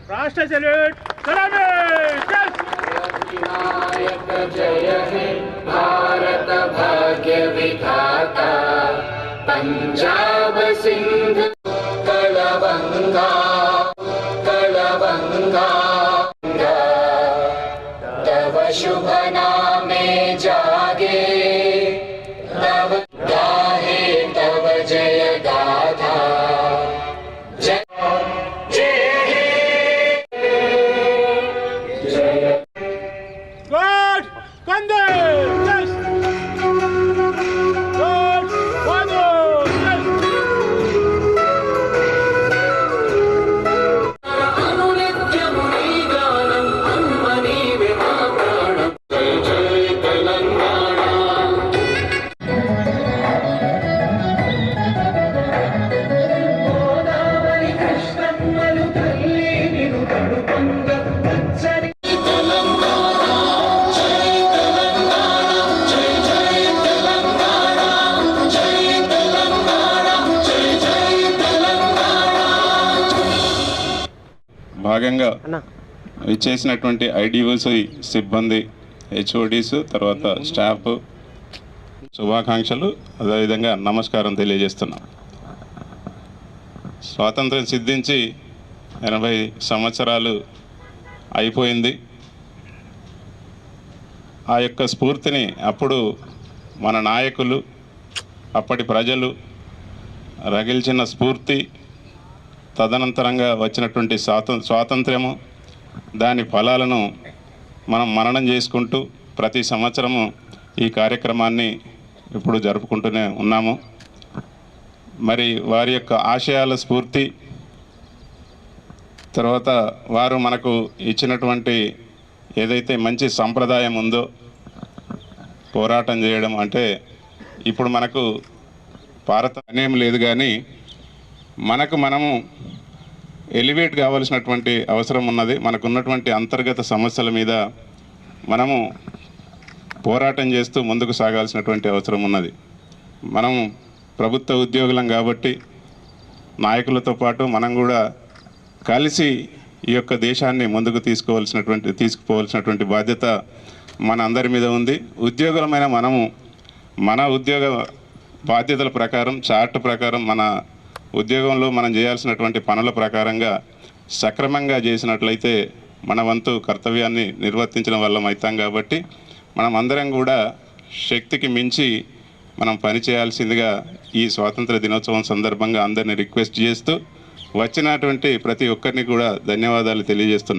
राष्ट्र सैल्यूट सलामी विनायक जय हे भारत भाग्य विधाता पंजाब सिंध कलबंगा कलबंगा तव शुभ नामे जागे तव गाहे तव जय गाथा जय God Kande yes God Wado yes अनुनित्यमुनि गानं अम्मनि विमाप्राणं जय जय तेलंगाना गोदावरी कृष्णम्मलु तल्ली निनु तडुपंग पच्चनि భాగంగా ఇచ్చేసినటువంటి ఐడిఓస్ సిబ్బంది హెచ్ఓడీస్ తర్వాత స్టాఫ్ శుభాకాంక్షలు అదేవిధంగా నమస్కారం తెలియజేస్తున్నాం. స్వాతంత్రం సిద్ధించి 80 సంవత్సరాలు అయిపోయింది. ఆ యొక్క స్ఫూర్తిని అప్పుడు మన నాయకులు అప్పటి ప్రజలు రగిల్చిన స్ఫూర్తి తదనంతరంగా వచ్చినటువంటి స్వాతంత్ర్యము దాని ఫలాలను మనం మననం చేసుకుంటూ ప్రతి సంవత్సరము ఈ కార్యక్రమాన్ని ఇప్పుడు జరుపుకుంటూనే ఉన్నాము. మరి వారి యొక్క ఆశయాల స్ఫూర్తి తర్వాత వారు మనకు ఇచ్చినటువంటి ఏదైతే మంచి సంప్రదాయం ఉందో పోరాటం చేయడం అంటే ఇప్పుడు మనకు భారత అనేం లేదు, కానీ మనము ఎలివేట్ కావాల్సినటువంటి అవసరం ఉన్నది. మనకున్నటువంటి అంతర్గత సమస్యల మీద మనము పోరాటం చేస్తూ ముందుకు సాగాల్సినటువంటి అవసరం ఉన్నది. మనం ప్రభుత్వ ఉద్యోగులం కాబట్టి నాయకులతో పాటు మనం కూడా కలిసి ఈ యొక్క దేశాన్ని ముందుకు తీసుకుపోవాల్సినటువంటి బాధ్యత మన అందరి మీద ఉంది. ఉద్యోగులమైన మనము మన ఉద్యోగ బాధ్యతల ప్రకారం చార్ట్ ప్రకారం మన ఉద్యోగంలో మనం చేయాల్సినటువంటి పనుల ప్రకారంగా సక్రమంగా చేసినట్లయితే మన వంతు కర్తవ్యాన్ని నిర్వర్తించడం వల్ల అవుతాం. కాబట్టి మనం అందరం కూడా శక్తికి మించి మనం పనిచేయాల్సిందిగా ఈ స్వాతంత్ర దినోత్సవం సందర్భంగా అందరినీ రిక్వెస్ట్ చేస్తూ వచ్చినటువంటి ప్రతి ఒక్కరిని కూడా ధన్యవాదాలు తెలియజేస్తున్నాను.